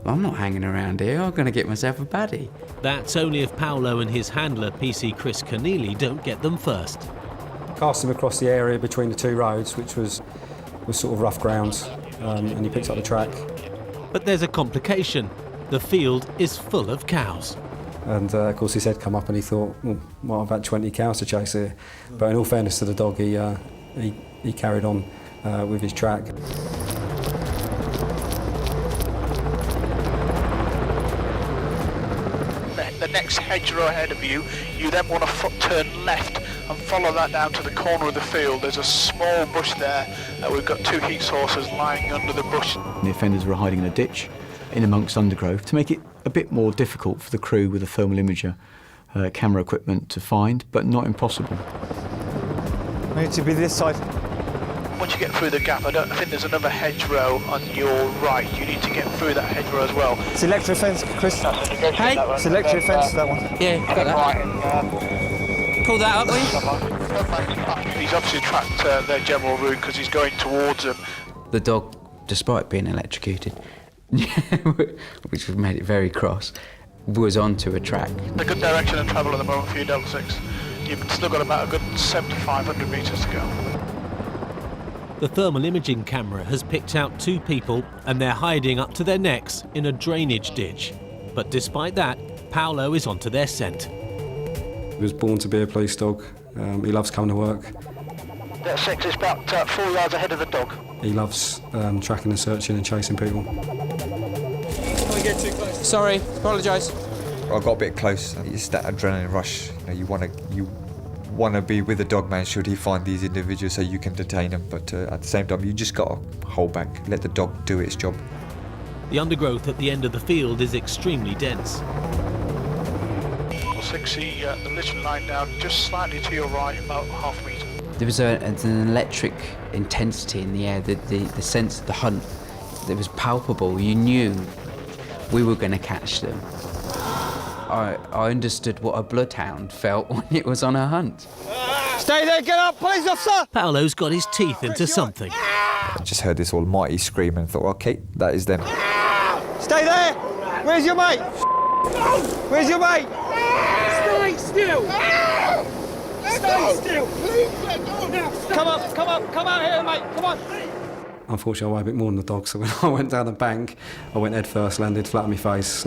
well, I'm not hanging around here. I'm going to get myself a baddie. That's only if Paolo and his handler, PC Chris Keneally, don't get them first. Cast him across the area between the two roads, which was sort of rough ground, and he picked up the track. But there's a complication. The field is full of cows. And of course his head come up and he thought, well, might have about 20 cows to chase here. But in all fairness to the dog, he carried on with his track. The next hedgerow ahead of you, you then want to turn left and follow that down to the corner of the field. There's a small bush there. We've got 2 heat sources lying under the bush. The offenders were hiding in a ditch in amongst undergrowth to make it a bit more difficult for the crew with a thermal imager camera equipment to find, but not impossible. We need to be this side. Once you get through the gap, I think there's another hedgerow on your right. You need to get through that hedgerow as well. It's electric fence, Chris. Hey? It's electric fence, that one. Yeah, got that. Pull that up, will you? He's obviously tracked their general route because he's going towards them. The dog, despite being electrocuted, which made it very cross, was onto a track. A good direction of travel at the moment for you, Delta 6. You've still got about a good 7,500 metres to go. The thermal imaging camera has picked out 2 people and they're hiding up to their necks in a drainage ditch. But despite that, Paolo is onto their scent. He was born to be a police dog. He loves coming to work. Delta 6 is about 4 yards ahead of the dog. He loves tracking and searching and chasing people. Don't get too close. Sorry, apologise. I got a bit close. It's that adrenaline rush. You want to be with the dog man should he find these individuals so you can detain them. But at the same time, you just got to hold back, let the dog do its job. The undergrowth at the end of the field is extremely dense. 160, they're literally lying down just slightly to your right, about half a metre. There was an electric intensity in the air, the sense of the hunt that was palpable. You knew we were going to catch them. I understood what a bloodhound felt when it was on a hunt. Stay there, get up, police officer! Paolo's got his teeth into something. I just heard this almighty scream and thought, okay, that is them. Stay there! Where's your mate? Where's your mate? Stay still! Stay still! Please let go now! Come out here, mate, come on! Unfortunately, I weigh a bit more than the dog, so when I went down the bank, I went head first, landed flat on my face,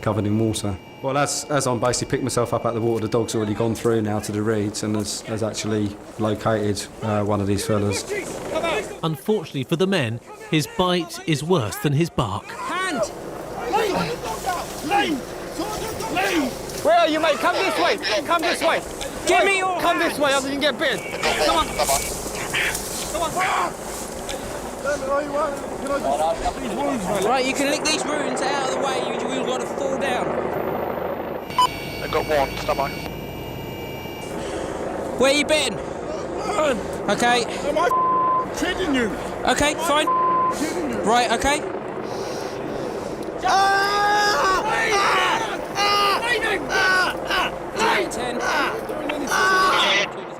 covered in water. Well, as I'm basically picked myself up out of the water, the dog's already gone through now to the reeds and has actually located one of these fellas. Unfortunately for the men, his bite is worse than his bark. Hand! Lean! Where are you, mate? Come this way! Come this way! Give me your Come this way, otherwise you can get bitten. Come on! Come on! Right, you can lick these wounds out of the way, you will got to fall down. They've got one, stand by. Where you bitten? Okay. Am I kidding you? Okay, fine. Right, okay.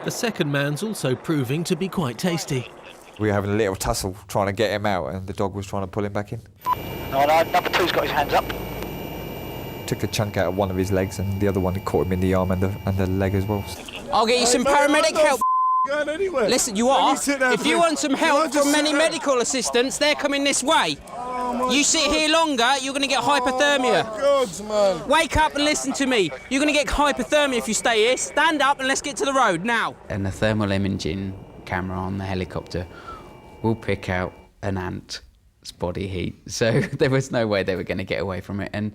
The second man's also proving to be quite tasty. We were having a little tussle trying to get him out, and the dog was trying to pull him back in. No, number two's got his hands up. Took a chunk out of one of his legs, and the other one caught him in the arm and the leg as well. I'll get you some paramedic help. Going anywhere. Listen, you are. If you want some help from any sit medical assistants, they're coming this way. You sit here longer, you're going to get hypothermia. God, man. Wake up and listen to me. You're going to get hypothermia if you stay here. Stand up and let's get to the road now. And the thermal imaging camera on the helicopter will pick out an ant's body heat. So there was no way they were going to get away from it. And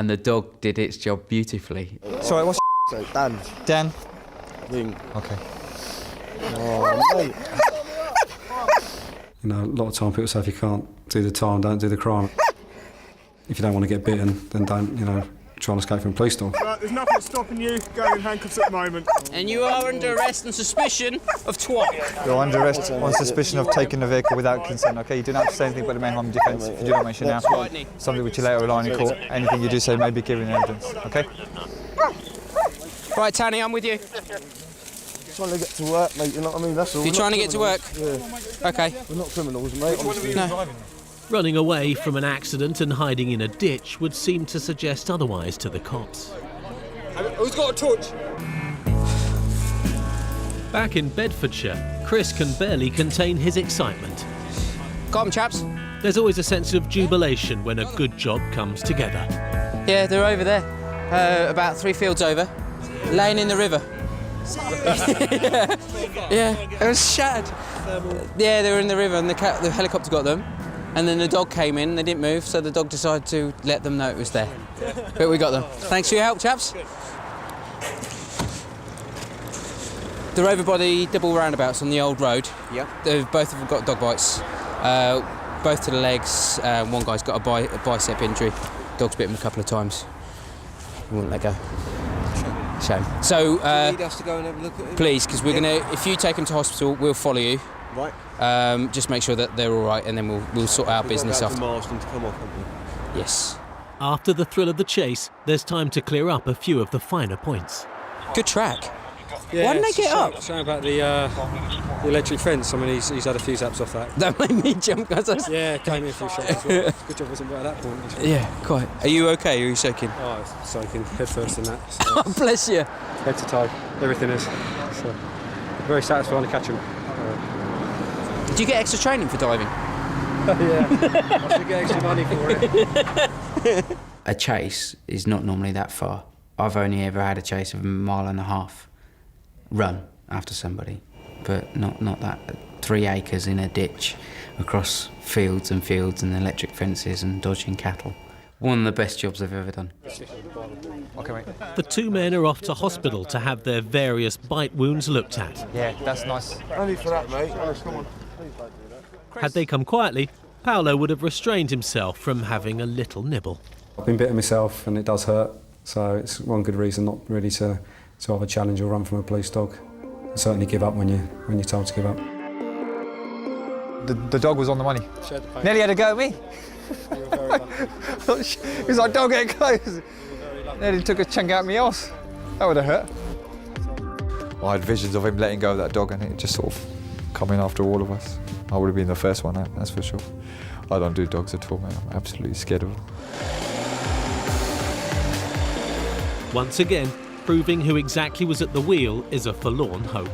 the dog did its job beautifully. Sorry, what's So, Dan. Dan? Ring. Okay. Oh, mate. You know, a lot of time people say if you can't do the time, don't do the crime. If you don't want to get bitten, then don't, try and escape from a police store. Right, there's nothing stopping you going in handcuffs at the moment. And you are under arrest on suspicion of twat. You're under arrest on suspicion of taking the vehicle without consent, okay? You don't have to say anything but the main harm defence if you do not mention now. Something which you later rely on in court. Anything you do say may be given evidence, okay? Right, Tanny, I'm with you. Trying to get to work, mate, you know what I mean? That's all. You're trying to get to work? Yeah. Okay. We're not criminals, mate. Honestly. No. Running away from an accident and hiding in a ditch would seem to suggest otherwise to the cops. Who's got a torch? Back in Bedfordshire, Chris can barely contain his excitement. Got 'em, chaps. There's always a sense of jubilation when a good job comes together. Yeah, they're over there. About 3 fields over. Laying in the river. yeah, it was shattered. Yeah, they were in the river and the helicopter got them. And then the dog came in, they didn't move, so the dog decided to let them know it was there. But we got them. Thanks for your help, chaps. They're over by the double roundabouts on the old road. Yeah. Both of them got dog bites. Both to the legs. One guy's got a bicep injury. Dog's bit him a couple of times. He wouldn't let go. Shame. So, Do you need us to go and have a look at him? please, because we're gonna. If you take him to hospital, we'll follow you. Right. Just make sure that they're all right, and then we'll sort our business after. Marsden to come off, Yes. After the thrill of the chase, there's time to clear up a few of the finer points. Good track. Yeah, Why didn't they get up? Something about the electric fence. I mean, he's had a few zaps off that. That made me jump, guys. Yeah, came in for a shot as well. Good job wasn't right at that point. Yeah, quite. Are you okay? Or are you soaking? Oh, it's soaking head first in that. So Oh, bless you. head to toe, everything is. So, very satisfying to catch him. Do you get extra training for diving? Yeah, I should get extra money for it. A chase is not normally that far. I've only ever had a chase of 1.5 miles run after somebody, but not that. 3 acres in a ditch across fields and electric fences and dodging cattle. One of the best jobs I've ever done. Okay, mate. The two men are off to hospital to have their various bite wounds looked at. Yeah, that's nice. Only for that, mate. Come on. Had they come quietly, Paolo would have restrained himself from having a little nibble. I've been bitten myself and it does hurt, So it's one good reason not really to have a challenge or run from a police dog. Certainly give up when you're told to give up. The dog was on the money. Nearly had a go at me. He was like, don't get close. Nearly took a chunk out of my arse. That would have hurt. I had visions of him letting go of that dog and it just sort of coming after all of us. I would have been the first one out, that's for sure. I don't do dogs at all, mate. I'm absolutely scared of them. Once again, proving who exactly was at the wheel is a forlorn hope.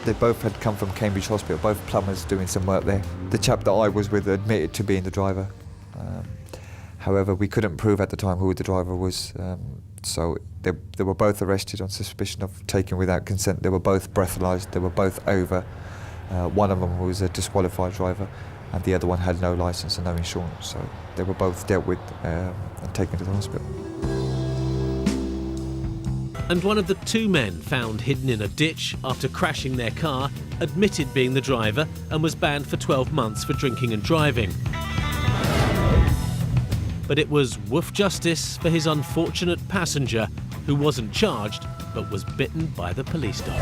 They both had come from Cambridge Hospital, both plumbers doing some work there. The chap that I was with admitted to being the driver. However, we couldn't prove at the time who the driver was, so they were both arrested on suspicion of taking without consent. They were both breathalyzed, they were both over. One of them was a disqualified driver and the other one had no licence and no insurance, so they were both dealt with and taken to the hospital. And one of the two men found hidden in a ditch after crashing their car admitted being the driver and was banned for 12 months for drinking and driving. But it was woof justice for his unfortunate passenger who wasn't charged but was bitten by the police dog.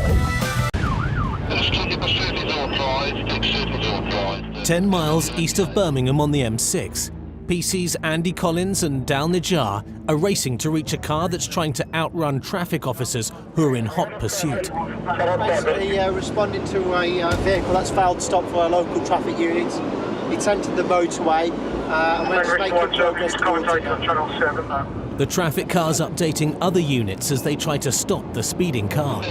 10 miles east of Birmingham on the M6, PC's Andy Collins and Dal Najjar are racing to reach a car that's trying to outrun traffic officers who are in hot pursuit. Basically responding to a vehicle that's failed to stop for our local traffic units. It's entered the motorway and we're just making progress towards it. The traffic car's updating other units as they try to stop the speeding car.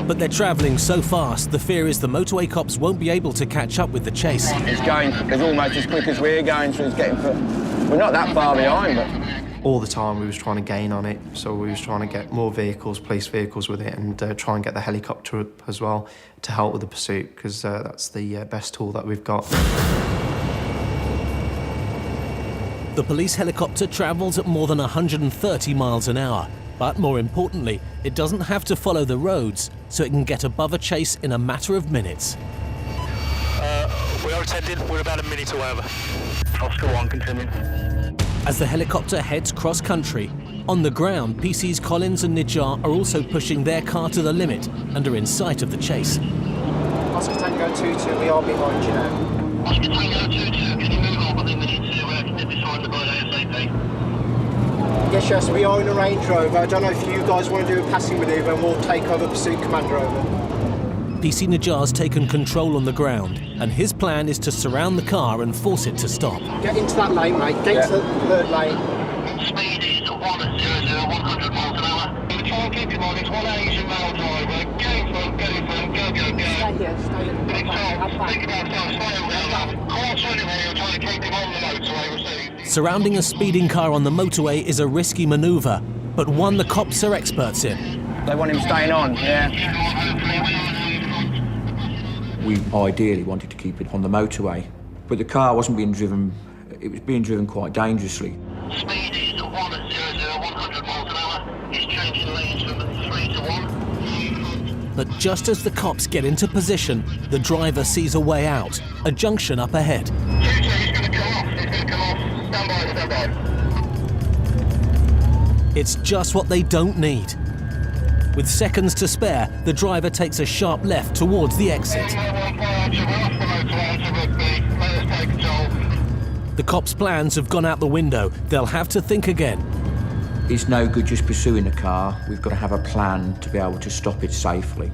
But they're travelling so fast, the fear is the motorway cops won't be able to catch up with the chase. It's going as almost as quick as we're going, so it's getting we're not that far behind, but... All the time we was trying to gain on it, so we was trying to get more vehicles, police vehicles with it, and try and get the helicopter up as well to help with the pursuit, because that's the best tool that we've got. The police helicopter travels at more than 130 miles an hour, but more importantly, it doesn't have to follow the roads, so it can get above a chase in a matter of minutes. We are attending, we're about a minute away over. Oscar 1, continue. As the helicopter heads cross-country, on the ground, PC's Collins and Najjar are also pushing their car to the limit and are in sight of the chase. Oscar Tango 2-2, we are behind you now. Oscar Tango 2-2, can you move on? I think we need to get behind the road ASAP. Yes, we are in a Range Rover. I don't know if you guys want to do a passing manoeuvre and we'll take over Pursuit Commander over. PC Najjar's taken control on the ground, and his plan is to surround the car and force it to stop. Get into that lane, mate. Get into the third lane. Speed is 100, 100 miles an hour. Try and keep in mind, it's one Asian male driver. Go, go. Stay here, stay here. Think about time, stay around. Quarter anyway, you're trying to keep him on the motorway. Surrounding a speeding car on the motorway is a risky manoeuvre, but one the cops are experts in. They want him staying on, yeah. We ideally wanted to keep it on the motorway, but the car wasn't being driven, it was being driven quite dangerously. Speed is 100, 100 miles an hour. He's changing lanes from 3 to 1. But just as the cops get into position, the driver sees a way out, a junction up ahead. He's going to come off. Stand by. It's just what they don't need. With seconds to spare, the driver takes a sharp left towards the exit. The cops' plans have gone out the window. They'll have to think again. It's no good just pursuing the car. We've got to have a plan to be able to stop it safely.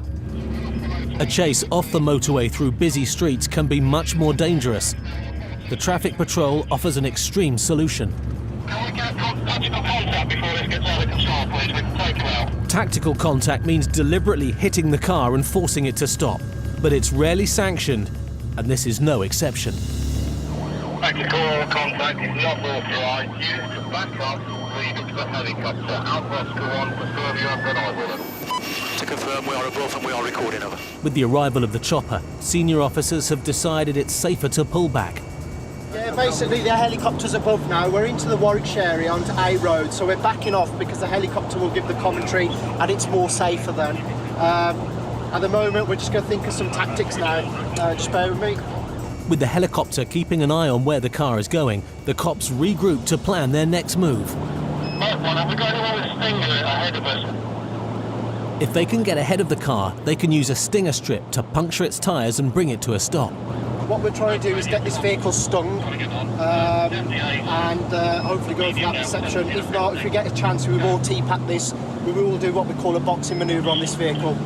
A chase off the motorway through busy streets can be much more dangerous. The traffic patrol offers an extreme solution. Can we get tactical contact before this gets out of control, please? We can take him out. Tactical contact means deliberately hitting the car and forcing it to stop. But it's rarely sanctioned, and this is no exception. Tactical contact is not authorised. Use to back up, lead it to the helicopter. Alpha Oscar 1, confirm you have got eye with them. To confirm, we are above and we are recording over. With the arrival of the chopper, senior officers have decided it's safer to pull back. Yeah, basically the helicopter's above now. We're into the Warwickshire area onto A Road, so we're backing off because the helicopter will give the commentary and it's more safer then. At the moment, we're just going to think of some tactics now. Just bear with me. With the helicopter keeping an eye on where the car is going, the cops regroup to plan their next move. Have we got anyone with Stinger ahead of us? If they can get ahead of the car, they can use a Stinger strip to puncture its tyres and bring it to a stop. What we're trying to do is get this vehicle stung and hopefully go for that perception. If not, if we get a chance, we will T-pack this. We will do what we call a boxing manoeuvre on this vehicle.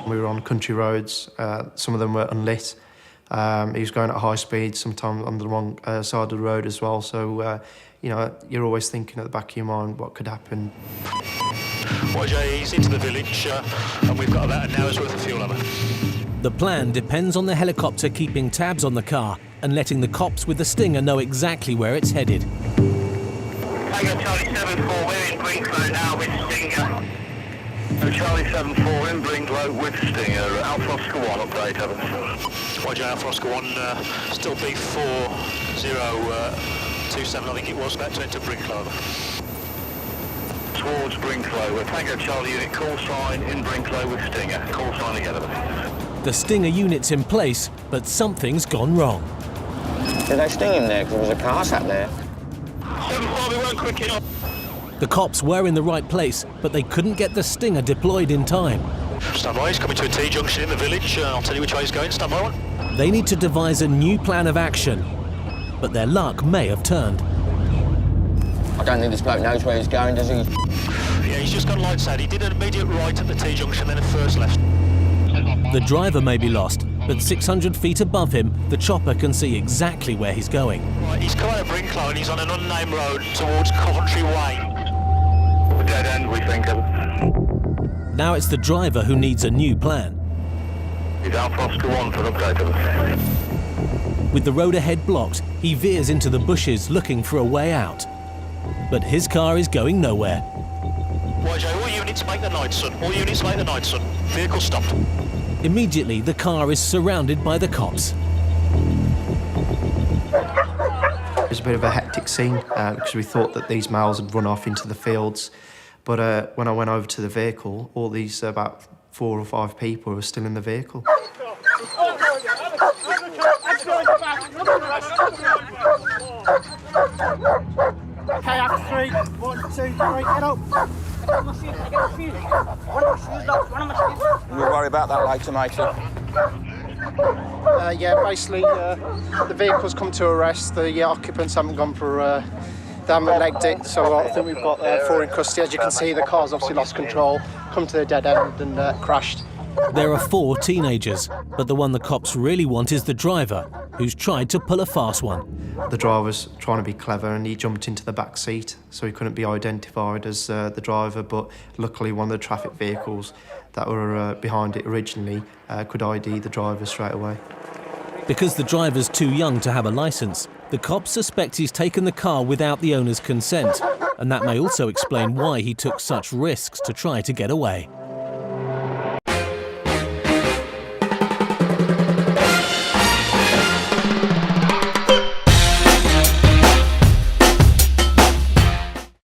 We were on country roads, some of them were unlit. He was going at high speed, sometimes on the wrong side of the road as well. So, you know, you're always thinking at the back of your mind what could happen. YJ, he's into the village and we've got about an hour's worth of fuel on it. The plan depends on the helicopter keeping tabs on the car and letting the cops with the Stinger know exactly where it's headed. Tango Charlie 7-4, we're in Brinklow now with Stinger. Charlie 7-4 in Brinklow with Stinger. Alpha Oscar 1, update, Evans. YJ Alpha Oscar 1, still B4027, I think it was, about to enter Brinklow. Towards Brinklow, we're Tango Charlie unit, call sign in Brinklow with Stinger. Call sign again, Evans. The Stinger unit's in place, but something's gone wrong. Did they sting him there? Because there was a car sat there. 7-4, we weren't quick enough. The cops were in the right place, but they couldn't get the Stinger deployed in time. Stand by, he's coming to a T-junction in the village. I'll tell you which way he's going, stand by one. They need to devise a new plan of action, but their luck may have turned. I don't think this bloke knows where he's going, does he? Yeah, he's just gone lights out. He did an immediate right at the T-junction, then a first left. The driver may be lost, but 600 feet above him, the chopper can see exactly where he's going. Right, he's come out of Brinklow and he's on an unnamed road towards Coventry Way. Dead end, we think. Now it's the driver who needs a new plan. It's Alpha Oscar 1 for an update, Evans. With the road ahead blocked, he veers into the bushes looking for a way out. But his car is going nowhere. YJ, all units make the night, son. All units make the night, son. Vehicle stopped. Immediately, the car is surrounded by the cops. It was a bit of a hectic scene because we thought that these males had run off into the fields. But when I went over to the vehicle, all these about 4 or 5 people were still in the vehicle. Okay, after 3, 1, 2, 3, get up. We'll worry about that later, matey. Yeah, basically, the vehicle's come to arrest. The occupants haven't gone for... they haven't legged it, so I think we've got 4 in custody. As you can see, the car's obviously lost control, come to the dead end and crashed. There are 4 teenagers, but the one the cops really want is the driver, who's tried to pull a fast one. The driver's trying to be clever and he jumped into the back seat, so he couldn't be identified as the driver, but luckily one of the traffic vehicles that were behind it originally could ID the driver straight away. Because the driver's too young to have a licence, the cops suspect he's taken the car without the owner's consent, and that may also explain why he took such risks to try to get away.